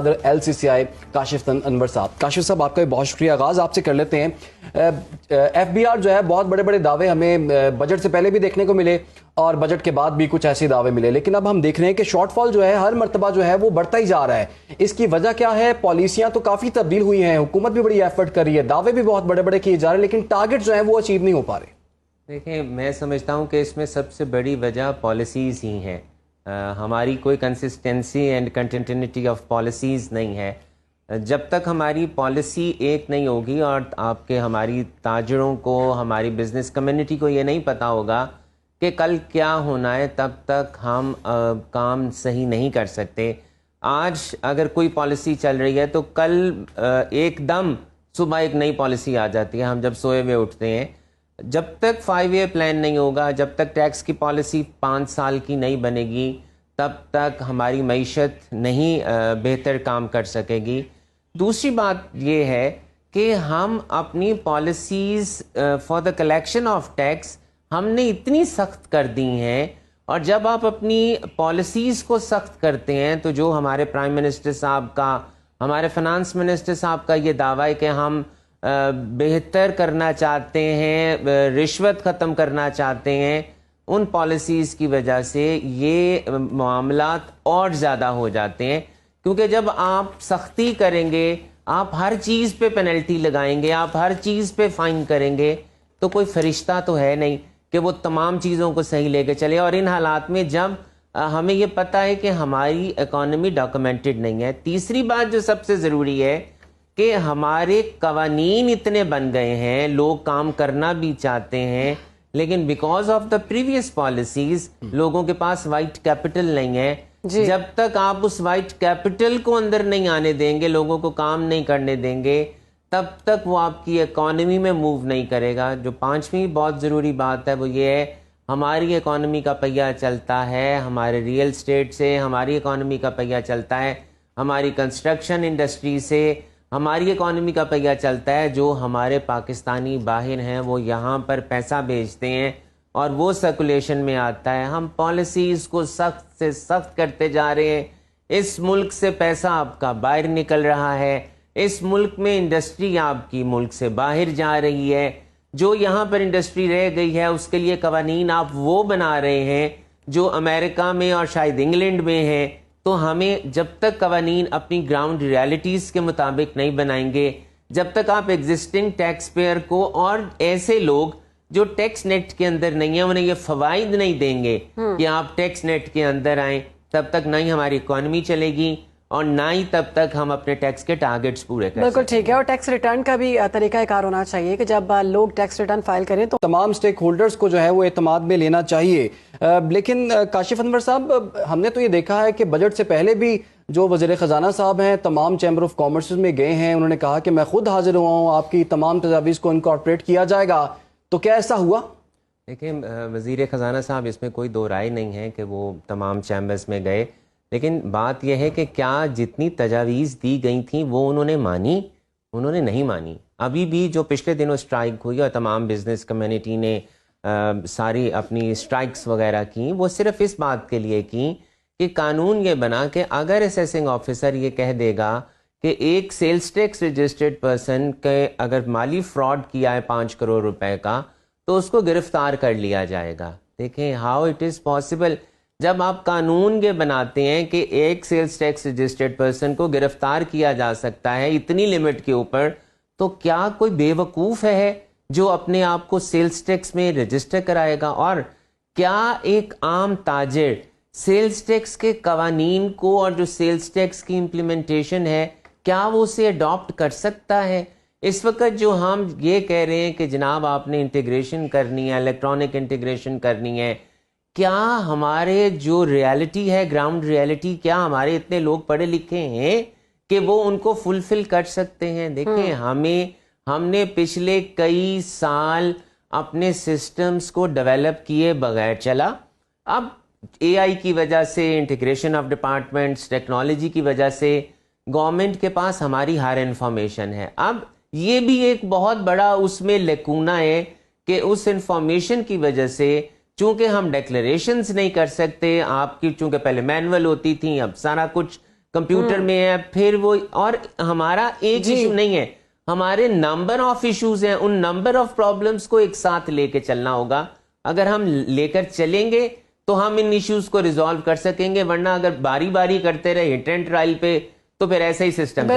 صدر LCCI کاشف انور صاحب. کاشف صاحب آپ کا بہت شکریہ. آغاز آپ سے کر لیتے ہیں. FBR جو ہے بہت بڑے بڑے دعوے ہمیں بجٹ سے پہلے بھی دیکھنے کو ملے اور بجٹ کے بعد بھی کچھ ایسے دعوے ملے, لیکن اب ہم دیکھ رہے ہیں کہ شارٹ فال جو ہے ہر مرتبہ جو ہے وہ بڑھتا ہی جا رہا ہے. اس کی وجہ کیا ہے؟ پالیسیاں تو کافی تبدیل ہوئی ہیں, حکومت بھی بڑی ایفرٹ کر رہی ہے, دعوے بھی بہت بڑے بڑے کیے جا رہے ہیں, لیکن ٹارگٹ جو ہیں وہ اچیو نہیں ہو پا رہے. دیکھیں, میں سمجھتا ہوں کہ اس میں سب سے بڑی وجہ پالیسیز ہی ہیں. ہماری کوئی consistency and continuity of policies نہیں ہے. جب تک ہماری پالیسی ایک نہیں ہوگی اور آپ کے ہماری تاجروں کو, ہماری بزنس کمیونٹی کو یہ نہیں پتہ ہوگا کہ کل کیا ہونا ہے, تب تک ہم کام صحیح نہیں کر سکتے. آج اگر کوئی پالیسی چل رہی ہے تو کل ایک دم صبح ایک نئی پالیسی آ جاتی ہے, ہم جب سوئے ہوئے اٹھتے ہیں. جب تک 5 ایئر پلان نہیں ہوگا, جب تک ٹیکس کی پالیسی 5 سال کی نہیں بنے گی, تب تک ہماری معیشت نہیں بہتر کام کر سکے گی. دوسری بات یہ ہے کہ ہم اپنی policies for the collection of tax ہم نے اتنی سخت کر دی ہیں, اور جب آپ اپنی پالیسیز کو سخت کرتے ہیں تو جو ہمارے پرائم منسٹر صاحب کا, ہمارے فنانس منسٹر صاحب کا یہ دعویٰ ہے کہ ہم بہتر کرنا چاہتے ہیں, رشوت ختم کرنا چاہتے ہیں, ان پالیسیز کی وجہ سے یہ معاملات اور زیادہ ہو جاتے ہیں. کیونکہ جب آپ سختی کریں گے, آپ ہر چیز پہ پینلٹی لگائیں گے, آپ ہر چیز پہ فائن کریں گے, تو کوئی فرشتہ تو ہے نہیں کہ وہ تمام چیزوں کو صحیح لے کے چلے. اور ان حالات میں جب ہمیں یہ پتہ ہے کہ ہماری اکانومی ڈاکومنٹڈ نہیں ہے. تیسری بات جو سب سے ضروری ہے کہ ہمارے قوانین اتنے بن گئے ہیں, لوگ کام کرنا بھی چاہتے ہیں, لیکن because of the previous policies لوگوں کے پاس وائٹ کیپٹل نہیں ہے. جب تک آپ اس وائٹ کیپٹل کو اندر نہیں آنے دیں گے, لوگوں کو کام نہیں کرنے دیں گے, تب تک وہ آپ کی اکانومی میں موو نہیں کرے گا. جو 5ویں بہت ضروری بات ہے وہ یہ ہے, ہماری اکانومی کا پہیہ چلتا ہے ہمارے ریئل اسٹیٹ سے, ہماری اکانومی کا پہیہ چلتا ہے ہماری کنسٹرکشن انڈسٹری سے, ہماری اکانومی کا پہیہ چلتا ہے جو ہمارے پاکستانی باہر ہیں وہ یہاں پر پیسہ بھیجتے ہیں اور وہ سرکولیشن میں آتا ہے. ہم پالیسیز کو سخت سے سخت کرتے جا رہے ہیں. اس ملک سے پیسہ آپ کا باہر نکل رہا ہے, اس ملک میں انڈسٹری آپ کی ملک سے باہر جا رہی ہے. جو یہاں پر انڈسٹری رہ گئی ہے اس کے لیے قوانین آپ وہ بنا رہے ہیں جو امریکہ میں اور شاید انگلینڈ میں ہیں. تو ہمیں جب تک قوانین اپنی گراؤنڈ ریالٹیز کے مطابق نہیں بنائیں گے, جب تک آپ ایگزسٹنگ ٹیکس پیئر کو اور ایسے لوگ جو ٹیکس نیٹ کے اندر نہیں ہیں انہیں یہ فوائد نہیں دیں گے کہ آپ ٹیکس نیٹ کے اندر آئیں, تب تک نہ ہی ہماری اکانومی چلے گی اور نہ ہی تب تک ہم اپنے ٹیکس کے ٹارگٹس پورے کریں. بالکل ٹھیک ہے. اور ٹیکس ریٹرن کا بھی طریقہ کار ہونا چاہیے کہ جب لوگ ٹیکس ریٹرن فائل کریں تو تمام سٹیک ہولڈرز کو جو ہے وہ اعتماد میں لینا چاہیے. لیکن کاشف انور صاحب, ہم نے تو یہ دیکھا ہے کہ بجٹ سے پہلے بھی جو وزیر خزانہ صاحب ہیں تمام چیمبر آف کامرس میں گئے ہیں, انہوں نے کہا کہ میں خود حاضر ہوا ہوں, آپ کی تمام تجاویز کو انکارپوریٹ کیا جائے گا. تو کیا ایسا ہوا؟ دیکھیں, وزیر خزانہ صاحب اس میں کوئی دو رائے نہیں ہے کہ وہ تمام چیمبرز میں گئے, لیکن بات یہ ہے کہ کیا جتنی تجاویز دی گئی تھیں وہ انہوں نے مانی؟ انہوں نے نہیں مانی. ابھی بھی جو پچھلے دنوں اسٹرائک ہوئی اور تمام بزنس کمیونٹی نے ساری اپنی اسٹرائکس وغیرہ کی, وہ صرف اس بات کے لیے کی کہ قانون یہ بنا کہ اگر اسیسنگ آفیسر یہ کہہ دے گا کہ ایک سیلز ٹیکس رجسٹرڈ پرسن کے اگر مالی فراڈ کیا ہے 5 کروڑ روپے کا تو اس کو گرفتار کر لیا جائے گا. دیکھیں ہاؤ اٹ از پاسبل. جب آپ قانون یہ بناتے ہیں کہ ایک سیلز ٹیکس رجسٹرڈ پرسن کو گرفتار کیا جا سکتا ہے اتنی لمٹ کے اوپر, تو کیا کوئی بے وقوف ہے جو اپنے آپ کو سیلز ٹیکس میں رجسٹر کرائے گا؟ اور کیا ایک عام تاجر سیلز ٹیکس کے قوانین کو اور جو سیلز ٹیکس کی امپلیمنٹیشن ہے کیا وہ اسے اڈاپٹ کر سکتا ہے؟ اس وقت جو ہم یہ کہہ رہے ہیں کہ جناب آپ نے انٹیگریشن کرنی ہے, الیکٹرانک انٹیگریشن کرنی ہے, کیا ہمارے جو ریالٹی ہے گراؤنڈ ریالٹی, کیا ہمارے اتنے لوگ پڑھے لکھے ہیں کہ وہ ان کو فلفل کر سکتے ہیں؟ دیکھیں ہم نے پچھلے کئی سال اپنے سسٹمز کو ڈیولپ کیے بغیر چلا. اب AI کی وجہ سے, انٹیگریشن آف ڈپارٹمنٹس, ٹیکنالوجی کی وجہ سے گورنمنٹ کے پاس ہماری ہر انفارمیشن ہے. اب یہ بھی ایک بہت بڑا اس میں لیکونہ ہے کہ اس انفارمیشن کی وجہ سے چونکہ ہم ڈیکلریشنز نہیں کر سکتے, آپ کی چونکہ پہلے مینول ہوتی تھیں, اب سارا کچھ کمپیوٹر میں ہے, پھر وہ, اور ہمارا ایک ایشو نہیں ہے, ہمارے نمبر آف ایشوز ہیں, ان نمبر آف پرابلمس کو ایک ساتھ لے کے چلنا ہوگا. اگر ہم لے کر چلیں گے تو ہم ان ایشوز کو ریزالو کر سکیں گے, ورنہ اگر باری باری کرتے رہے ہٹ اینڈ ٹرائل پہ تو پھر ایسا ہی سسٹم